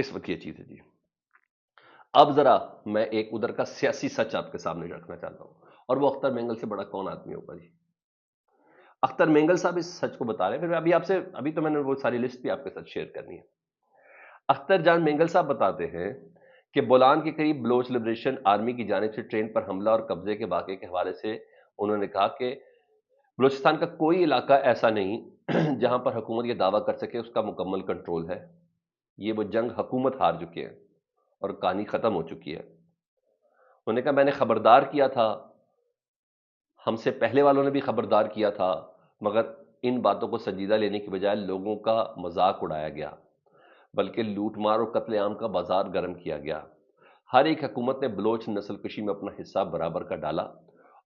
اس وقت یہ چیز ہے جی. اب ذرا میں ایک ادھر کا سیاسی سچ آپ کے سامنے رکھنا چاہتا ہوں، اور وہ اختر مینگل سے بڑا کون آدمی ہوگا جی؟ اختر مینگل صاحب اس سچ کو بتا رہے ہیں. پھر ابھی تو میں نے وہ ساری لسٹ بھی آپ کے ساتھ شیئر کرنی ہے. اختر جان مینگل صاحب بتاتے ہیں کہ بولان کے قریب بلوچ لبریشن آرمی کی جانب سے ٹرین پر حملہ اور قبضے کے واقعے کے حوالے سے انہوں نے کہا کہ بلوچستان کا کوئی علاقہ ایسا نہیں جہاں پر حکومت یہ دعویٰ کر سکے اس کا مکمل کنٹرول ہے. یہ وہ جنگ حکومت ہار چکے ہیں اور کہانی ختم ہو چکی ہے. انہوں نے کہا میں نے خبردار کیا تھا، ہم سے پہلے والوں نے بھی خبردار کیا تھا، مگر ان باتوں کو سنجیدہ لینے کی بجائے لوگوں کا مذاق اڑایا گیا، بلکہ لوٹ مار اور قتل عام کا بازار گرم کیا گیا. ہر ایک حکومت نے بلوچ نسل کشی میں اپنا حصہ برابر کا ڈالا،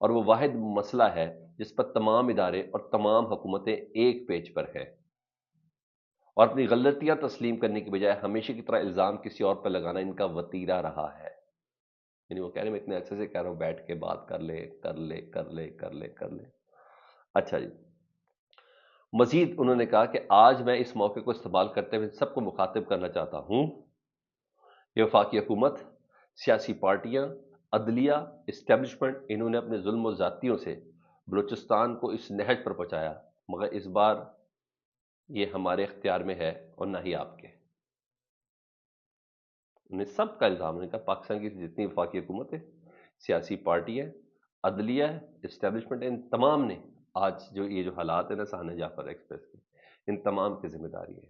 اور وہ واحد مسئلہ ہے جس پر تمام ادارے اور تمام حکومتیں ایک پیج پر ہیں، اور اپنی غلطیاں تسلیم کرنے کی بجائے ہمیشہ کی طرح الزام کسی اور پر لگانا ان کا وتیرہ رہا ہے. یعنی وہ کہہ رہے ہیں میں اتنے عرصے سے کہہ رہا ہوں بیٹھ کے بات کر لے کر لے کر لے کر لے کر لے. اچھا جی. مزید انہوں نے کہا کہ آج میں اس موقع کو استعمال کرتے ہوئے سب کو مخاطب کرنا چاہتا ہوں کہ وفاقی حکومت، سیاسی پارٹیاں، عدلیہ، اسٹیبلشمنٹ، انہوں نے اپنے ظلم و زیادتیوں سے بلوچستان کو اس نہج پر پہنچایا، مگر اس بار یہ ہمارے اختیار میں ہے اور نہ ہی آپ کے. انہیں سب کا الزام نے کہا پاکستان کی جتنی وفاقی حکومت ہے، سیاسی پارٹی ہے، عدلیہ ہے، اسٹیبلشمنٹ ہے، ان تمام نے آج جو یہ جو حالات ہیں نا سانحہ جعفر ایکسپریس کے، ان تمام کی ذمہ داری ہے.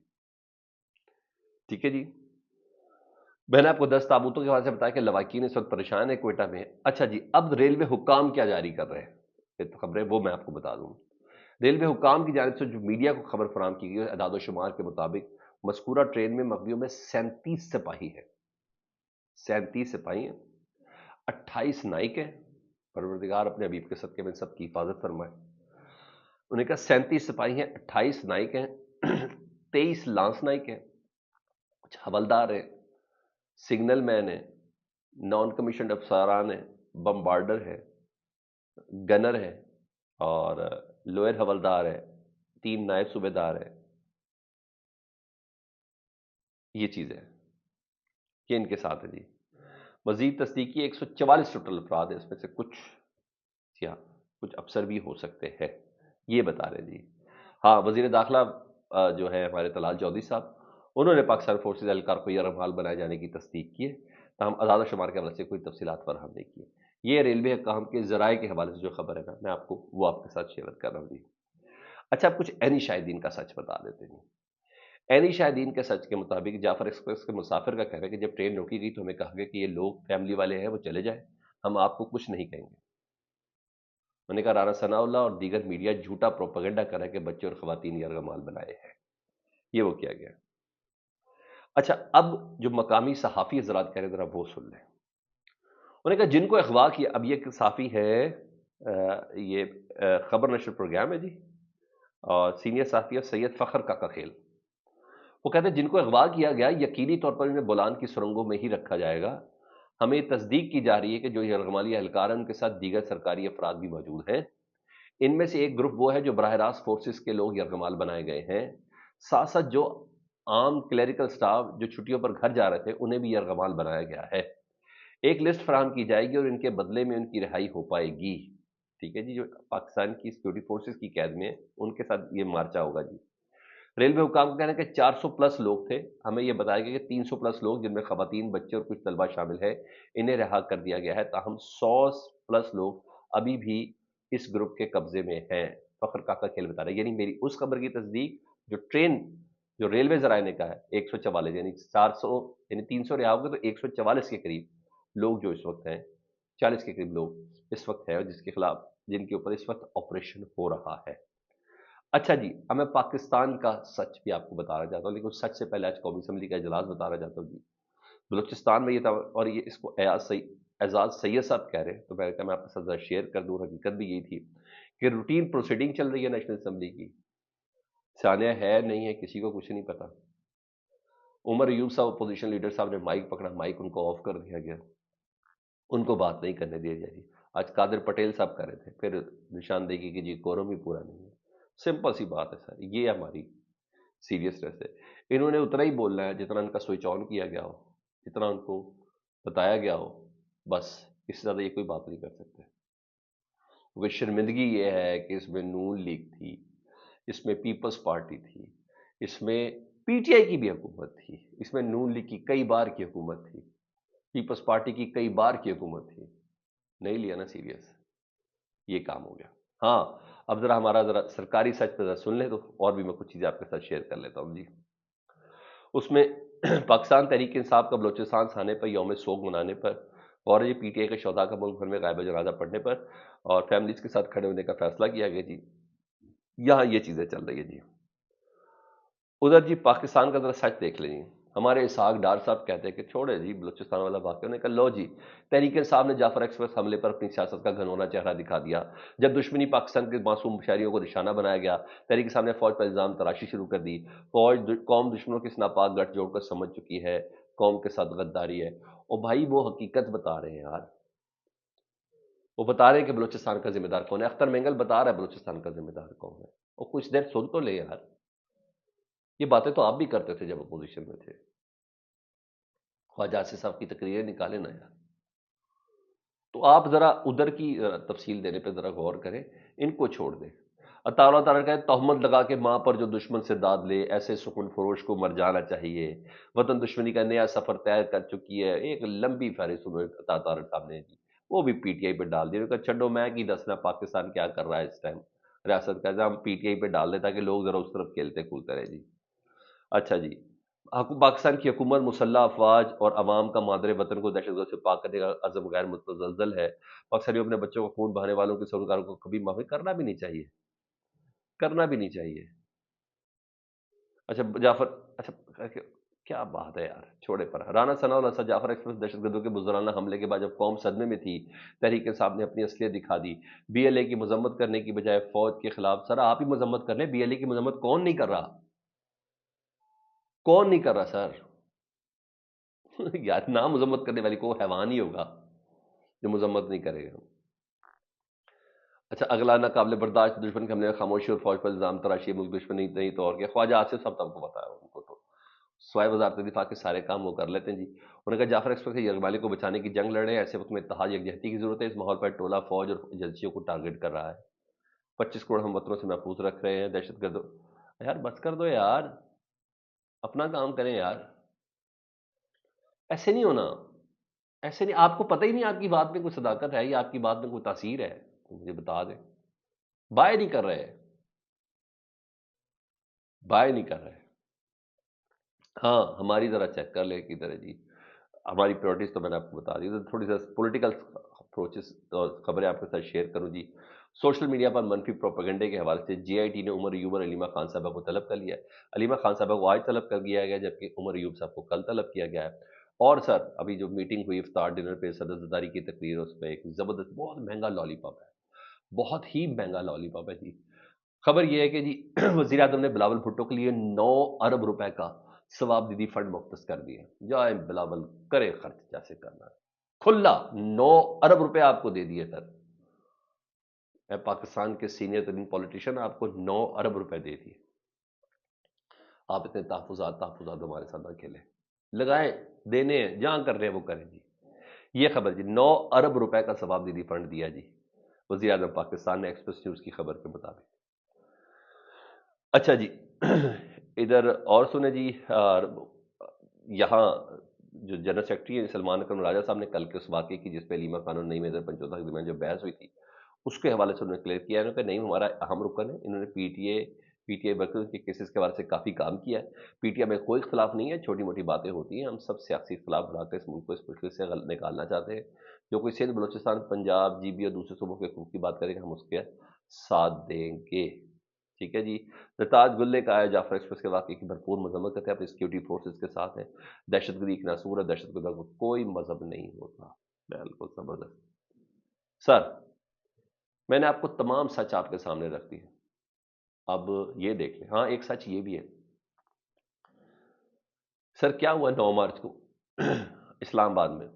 ٹھیک ہے جی. میں نے آپ کو 10 تابوتوں کے حوالے سے بتایا کہ لواحقین اس وقت پریشان ہے کوئٹہ میں. اچھا جی، اب ریلوے حکام کیا جاری کر رہے ہیں، یہ تو خبریں وہ میں آپ کو بتا دوں. ریلوے حکام کی جانب سے جو میڈیا کو خبر فراہم کی گئی ہے، اعداد و شمار کے مطابق مذکورہ ٹرین میں مغویوں میں 37 سپاہی ہیں، 37 سپاہی ہیں، 28 نائک ہیں. پروردگار اپنے حبیب کے صدقے میں سب کی حفاظت فرمائے. انہیں کہا 37 سپاہی ہیں، 28 نائک ہیں، 23 لانس نائک ہیں، کچھ حوالدار ہیں، سگنل مین ہیں، نان کمیشنڈ افسران ہیں، بمبارڈر ہیں، گنر ہیں، اور لوئر حوالدار ہیں، 3 نائب صوبے دار ہیں. یہ چیزیں یہ ان کے ساتھ ہے جی. مزید تصدیقی 144 ٹوٹل افراد ہیں، اس میں سے کچھ افسر بھی ہو سکتے ہیں، یہ بتا رہے جی. ہاں، وزیر داخلہ جو ہے ہمارے طلال چودھری صاحب، انہوں نے پاکستان فورسز اہلکار کو یرغمال بنائے جانے کی تصدیق کی ہے، تاہم اعداد و شمار کے حوالے سے کوئی تفصیلات فراہم نہیں کی. یہ ریلوے حکام کے ذرائع کے حوالے سے جو خبر ہے نا، میں آپ کو وہ آپ کے ساتھ شیئر کر رہا ہوں جی. اچھا، اب کچھ عینی شاہدین کا سچ بتا دیتے ہیں. عینی شاہدین کے سچ کے مطابق جعفر ایکسپریس کے مسافر کا کہنا ہے کہ جب ٹرین روکی گئی تو ہمیں کہا گیا کہ یہ لوگ فیملی والے ہیں، وہ چلے جائیں، ہم آپ کو کچھ نہیں کہیں گے. میں نے کہا رانا ثناء اللہ اور دیگر میڈیا جھوٹا پروپیگنڈا کر رہا ہے کہ بچے اور خواتین یرغمال بنائے ہیں. یہ وہ کیا گیا. اچھا، اب جو مقامی صحافی حضرات کہہ رہے ہیں ذرا وہ سن لیں. انہوں نے کہا جن کو اغوا کیا، اب یہ صحافی ہے، یہ خبر نشر پروگرام ہے جی، اور سینئر صحافی ہے سید فخر کاکا خیل. وہ کہتے ہیں جن کو اغوا کیا گیا یقینی طور پر انہیں بولان کی سرنگوں میں ہی رکھا جائے گا. ہمیں تصدیق کی جا رہی ہے کہ جو یرغمالی اہلکار ہیں ان کے ساتھ دیگر سرکاری افراد بھی موجود ہیں. ان میں سے ایک گروپ وہ ہے جو براہ راست فورسز کے لوگ یرغمال بنائے گئے ہیں، ساتھ ساتھ جو عام کلیریکل سٹاف جو چھٹیوں پر گھر جا رہے تھے انہیں بھی یرغمال بنایا گیا ہے. ایک لسٹ فراہم کی جائے گی اور ان کے بدلے میں ان کی رہائی ہو پائے گی. ٹھیک ہے جی. جو پاکستان کی سیکورٹی فورسز کی قید میں ان کے ساتھ یہ مارچہ ہوگا جی. ریلوے حکام کا کہنا ہے کہ 400 پلس لوگ تھے، ہمیں یہ بتایا گیا کہ 300 پلس لوگ جن میں خواتین، بچے اور کچھ طلبہ شامل ہیں انہیں رہا کر دیا گیا ہے، تاہم 100 پلس لوگ ابھی بھی اس گروپ کے قبضے میں ہیں. فخر کاکا کھیل بتا رہے ہیں. یعنی میری اس خبر کی تصدیق جو ریلوے ذرائع نے کہا ہے 144، یعنی 400، یعنی 300 رہا ہوگا تو 144 کے قریب لوگ جو اس وقت ہیں، 40 کے قریب لوگ اس وقت ہیں جس کے خلاف، جن کے اوپر اس وقت آپریشن ہو رہا ہے. اچھا جی، اب میں پاکستان کا سچ بھی آپ کو بتانا چاہتا ہوں، لیکن سچ سے پہلے آج قومی اسمبلی کا اجلاس بتانا چاہتا ہوں جی. بلوچستان میں یہ تھا، اور یہ اس کو اعزاز سید صاحب کہہ رہے ہیں، تو میں نے کہا میں آپ کے ساتھ ذرا شیئر کر دوں. حقیقت بھی یہی تھی کہ روٹین پروسیڈنگ چل رہی ہے نیشنل اسمبلی کی، سانحہ ہے نہیں ہے کسی کو کچھ نہیں پتا. عمر ایوب صاحب اپوزیشن لیڈر صاحب نے مائک پکڑا، مائک ان کو آف کر دیا گیا، ان کو بات نہیں کرنے دیا جائے. آج قادر پٹیل صاحب کر رہے تھے، پھر نشاندہی کی کہ جی کورم بھی پورا نہیں ہے. سمپل سی بات ہے سر، یہ ہماری سیریسنس ہے. انہوں نے اتنا ہی بولنا ہے جتنا ان کا سوئچ آن کیا گیا ہو، جتنا ان کو بتایا گیا ہو، بس اس سے زیادہ یہ کوئی بات نہیں کر سکتے. کیونکہ شرمندگی یہ ہے کہ اس میں نون لیگ تھی، اس میں پیپلز پارٹی تھی، اس میں پی ٹی آئی کی بھی حکومت تھی، اس میں نون لیگ کی کئی بار کی حکومت تھی، پیپلز پارٹی کی کئی بار کی حکومت تھی. نہیں لیا نا سیریس، یہ کام ہو گیا. ہاں اب ذرا سرکاری سچ پہ ذرا سن لیں تو اور بھی میں کچھ چیزیں آپ کے ساتھ شیئر کر لیتا ہوں جی. اس میں پاکستان تحریک انصاف کا بلوچستان تھانے پر یوم سوگ منانے پر اور یہ پی ٹی آئی کے شہداء کا ملک بھر میں غائبہ جنازہ پڑھنے پر اور فیملیز کے ساتھ کھڑے ہونے کا فیصلہ کیا گیا جی. یہاں یہ چیزیں چل رہی ہیں جی. ادھر جی پاکستان کا ذرا سچ دیکھ لیں جی. ہمارے اسحاق ڈار صاحب کہتے ہیں کہ چھوڑے جی بلوچستان والا واقعہ. نے کہا لو جی تحریک انصاف نے جعفر ایکسپریس حملے پر اپنی سیاست کا گھنونا چہرہ دکھا دیا. جب دشمنی پاکستان کے معصوم شہریوں کو نشانہ بنایا گیا، تحریک انصاف نے فوج پر الزام تراشی شروع کر دی. فوج قوم دشمنوں کے ناپاک گٹھ جوڑ کر سمجھ چکی ہے قوم کے ساتھ غداری ہے. اور بھائی وہ حقیقت بتا رہے ہیں یار، وہ بتا رہے ہیں کہ بلوچستان کا ذمہ دار کون ہے. اختر مینگل بتا رہا ہے بلوچستان کا ذمہ دار کون ہے. اور کچھ دیر سن تو لے یار، یہ باتیں تو آپ بھی کرتے تھے جب اپوزیشن میں تھے. خواجہ آصف صاحب کی تقریریں نکالے نا یار. تو آپ ذرا ادھر کی تفصیل دینے پہ ذرا غور کریں، ان کو چھوڑ دیں. اللہ تعالیٰ کہے تہمت لگا کے ماں پر جو دشمن سے داد لے، ایسے سکون فروش کو مر جانا چاہیے. وطن دشمنی کا نیا سفر طے کر چکی ہے. ایک لمبی فہرست عطا تعالیٰ صاحب نے جی وہ بھی پی ٹی آئی پہ ڈال دی. انہوں نے کہا چھڈو میں کی دسنا پاکستان کیا کر رہا ہے اس ٹائم، ریاست کا ہم پی ٹی آئی پہ ڈال دیں تاکہ لوگ ذرا اس طرف کھیلتے کھولتے رہے جی. اچھا جی، پاکستان کی حکومت مسلح افواج اور عوام کا مادر وطن کو دہشت گرد سے پاک کرنے کا عزم غیر متزلزل ہے. پاکستانیوں اپنے بچوں کو خون بہانے والوں کے سرکاروں کو کبھی معافی کرنا بھی نہیں چاہیے، کرنا بھی نہیں چاہیے. اچھا جعفر، اچھا کیا بات ہے یار، چھوڑے پر. رانا ثناء اللہ صاحب جعفر ایکسپریس دہشت گردوں کے بزرگانہ حملے کے بعد جب قوم صدمے میں تھی، تحریک انصاف نے اپنی اصلیت دکھا دی. بی ایل اے کی مذمت کرنے کی بجائے فوج کے خلاف، سر آپ ہی مذمت کر لیں، بی ایل اے کی مذمت کون نہیں کر رہا؟ کون نہیں کر رہا سر؟ یار نہ مذمت کرنے والی کو حیوان ہی ہوگا جو مذمت نہیں کرے گا. اچھا اگلا ناقابل برداشت دشمن کے حملے میں خاموشی اور فوج پر الزام تراشی ملک دشمنی نہیں طور کے. خواجہ آصف صاحب تب کو بتایا، ان کو تو سوائے وزارت دفاع کے سارے کام وہ کر لیتے ہیں جی. انہوں نے کہا جعفر ایکسپریس کے یرغمالی کو بچانے کی جنگ لڑ رہے ہیں، ایسے وقت میں اتحاد یکجہتی کی ضرورت ہے. اس ماحول پر ٹولہ فوج اور ایجنسیوں کو ٹارگٹ کر رہا ہے. 25 کروڑ ہم وطنوں سے محفوظ رکھ رہے ہیں دہشت گردوں. یار بس کر دو یار، اپنا کام کریں یار. ایسے نہیں ہونا، ایسے نہیں. آپ کو پتہ ہی نہیں آپ کی بات میں کوئی صداقت ہے یا آپ کی بات میں کوئی تاثیر ہے تو مجھے بتا دیں. بائے نہیں کر رہے، بائے نہیں کر رہے. ہاں ہماری ذرا چیک کر لیں کدھر ہے جی. ہماری پریورٹیز تو میں نے آپ کو بتا دی. تھوڑی سی پولیٹیکل اپروچز اور خبریں آپ کے ساتھ شیئر کروں جی. سوشل میڈیا پر منفی پروپیگنڈے کے حوالے سے جے آئی ٹی نے عمر ایوب اور علیمہ خان صاحبہ کو طلب کر لیا ہے. علیمہ خان صاحبہ کو آج طلب کر دیا گیا جبکہ عمر ایوب صاحب کو کل طلب کیا گیا ہے. اور سر ابھی جو میٹنگ ہوئی افطار ڈنر پہ صدر زرداری کی تقریر، اس میں ایک زبردست بہت مہنگا لالی پاپ ہے، بہت ہی مہنگا لالی پاپ ہے جی. خبر یہ ہے کہ جی وزیر اعظم نے بلاول بھٹو کے لیے 9 ارب روپے کا ثواب دیدی فنڈ مختص کر دیا. جائے بلاول کرے خرچ جیسے کرنا ہے، کھلا 9 ارب روپے آپ کو دے دیے سر. اے پاکستان کے سینئر ترین پولیٹیشین آپ کو 9 ارب روپے دے دیے. آپ اتنے تحفظات ہمارے ساتھ نہ کھیلیں، لگائیں، دینے ہیں جہاں کر رہے ہیں وہ کریں جی. یہ خبر جی 9 ارب روپے کا ثواب دیدی فنڈ دیا جی وزیر اعظم پاکستان نے، ایکسپریس نیوز کی خبر کے مطابق. اچھا جی ادھر اور سنیں جی. یہاں جو جنرل سیکرٹری ہیں سلمان اکرم راجہ صاحب نے کل کے اس واقعے کی جس پہ علیمہ خان اور نعیم حیدر پنجوتا کے درمیان جو بحث ہوئی تھی اس کے حوالے سے انہوں نے کلیئر کیا. انہوں نے کہا نہیں ہمارا اہم رکن ہے. انہوں نے پی ٹی اے ورکرز کے کیسز کے حوالے سے کافی کام کیا ہے. پی ٹی آئی میں کوئی اختلاف نہیں ہے، چھوٹی موٹی باتیں ہوتی ہیں. ہم سب سیاسی اختلاف بنا کے اس ملک کو اس مشکل سے نکالنا چاہتے ہیں. جو کوئی سندھ بلوچستان پنجاب جی بی اور دوسرے صوبوں کے حقوق کی بات کریں گے ہم اس کے ساتھ دیں گے. ٹھیک ہے جی. تاج گل نے کہا ہے جعفر ایکسپریس کے واقعے کی بھرپور مذمت کرتے ہیں، اپنی سیکورٹی فورسز کے ساتھ ہیں. دہشت گردی ایک ناسور ہے، دہشت گردوں کو کوئی مذہب نہیں ہوتا. بالکل زبردست سر. میں نے آپ کو تمام سچ آپ کے سامنے رکھ دی ہے. اب یہ دیکھ لیں. ہاں ایک سچ یہ بھی ہے سر. کیا ہوا 9 مارچ کو اسلام آباد میں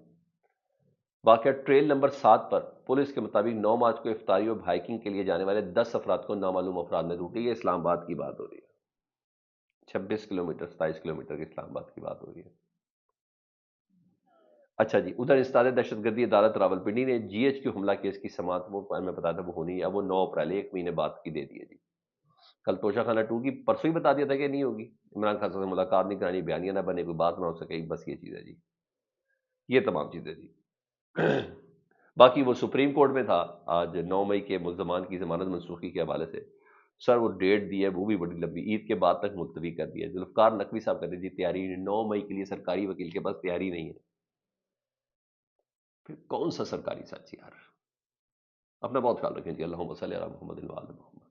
واقعہ ٹریل نمبر 7 پر پولیس کے مطابق 9 مارچ کو افطاری اور ہائیکنگ کے لیے جانے والے 10 افراد کو نامعلوم افراد نے لوٹی. یہ اسلام آباد کی بات ہو رہی ہے. 26 کلومیٹر 27 کلومیٹر کی اسلام آباد کی بات ہو رہی ہے. اچھا جی، ادھر انسداد دہشت گردی عدالت راولپنڈی نے جی ایچ کیو حملہ کیس کی سماعت وہ میں بتایا تھا وہ ہونی ہے، اب وہ 9 اپریل 1 مہینے بعد کی دے دی ہے جی. کل توشہ خانہ 2 کی پرسوں ہی بتا دیا تھا کہ نہیں ہوگی، عمران خان سے ملاقات نہیں کرانی، بیانیہ نہ بنے، کوئی بات نہ ہو سکے، بس یہ چیز ہے جی. یہ تمام چیزیں جی. باقی وہ سپریم کورٹ میں تھا آج 9 مئی کے ملزمان کی ضمانت منسوخی کے حوالے سے. سر وہ ڈیٹ دی ہے وہ بھی بڑی لمبی، عید کے بعد تک ملتوی کر دی ہے. ذوالفقار نقوی صاحب کہتے ہیں جی تیاری 9 مئی کے لیے سرکاری وکیل کے پاس تیاری نہیں ہے. پھر کون سا سرکاری سچ یار. اپنا بہت خیال رکھیں جی. اللہم صلی علی محمد و آل محمد.